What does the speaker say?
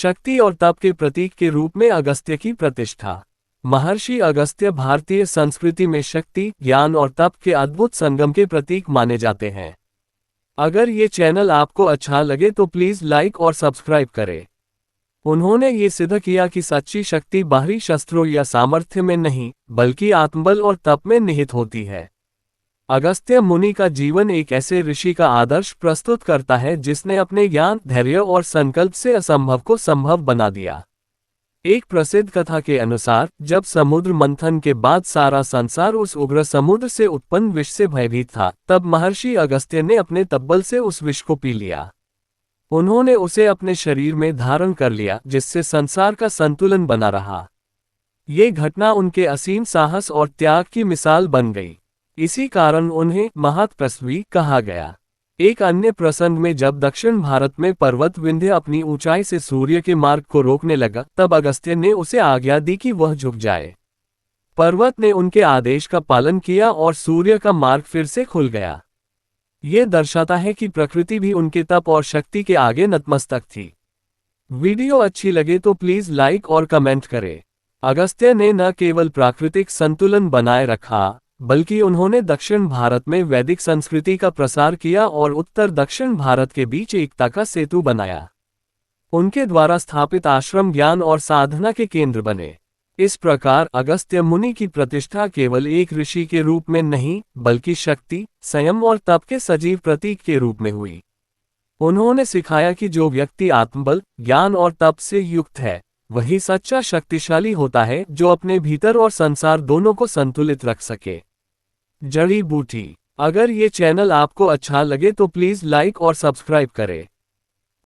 शक्ति और तप के प्रतीक के रूप में अगस्त्य की प्रतिष्ठा। महर्षि अगस्त्य भारतीय संस्कृति में शक्ति, ज्ञान और तप के अद्भुत संगम के प्रतीक माने जाते हैं। अगर ये चैनल आपको अच्छा लगे तो प्लीज़ लाइक और सब्सक्राइब करें। उन्होंने ये सिद्ध किया कि सच्ची शक्ति बाहरी शस्त्रों या सामर्थ्य में नहीं, बल्कि आत्मबल और तप में निहित होती है। अगस्त्य मुनि का जीवन एक ऐसे ऋषि का आदर्श प्रस्तुत करता है जिसने अपने ज्ञान, धैर्य और संकल्प से असंभव को संभव बना दिया। एक प्रसिद्ध कथा के अनुसार, जब समुद्र मंथन के बाद सारा संसार उस उग्र समुद्र से उत्पन्न विष से भयभीत था, तब महर्षि अगस्त्य ने अपने तपबल से उस विष को पी लिया। उन्होंने उसे अपने शरीर में धारण कर लिया, जिससे संसार का संतुलन बना रहा। ये घटना उनके असीम साहस और त्याग की मिसाल बन गई। इसी कारण उन्हें महातपस्वी कहा गया। एक अन्य प्रसंग में जब दक्षिण भारत में पर्वत विंध्य अपनी ऊंचाई से सूर्य के मार्ग को रोकने लगा, तब अगस्त्य ने उसे आज्ञा दी कि वह झुक जाए। पर्वत ने उनके आदेश का पालन किया और सूर्य का मार्ग फिर से खुल गया। यह दर्शाता है कि प्रकृति भी उनके तप और शक्ति के आगे नतमस्तक थी। वीडियो अच्छी लगे तो प्लीज लाइक और कमेंट करें। अगस्त्य ने न केवल प्राकृतिक संतुलन बनाए रखा, बल्कि उन्होंने दक्षिण भारत में वैदिक संस्कृति का प्रसार किया और उत्तर दक्षिण भारत के बीच एकता का सेतु बनाया। उनके द्वारा स्थापित आश्रम ज्ञान और साधना के केंद्र बने। इस प्रकार अगस्त्य मुनि की प्रतिष्ठा केवल एक ऋषि के रूप में नहीं, बल्कि शक्ति, संयम और तप के सजीव प्रतीक के रूप में हुई। उन्होंने सिखाया कि जो व्यक्ति आत्मबल, ज्ञान और तप से युक्त है, वही सच्चा शक्तिशाली होता है, जो अपने भीतर और संसार दोनों को संतुलित रख सके। जड़ी बूटी। अगर ये चैनल आपको अच्छा लगे तो प्लीज़ लाइक और सब्सक्राइब करें।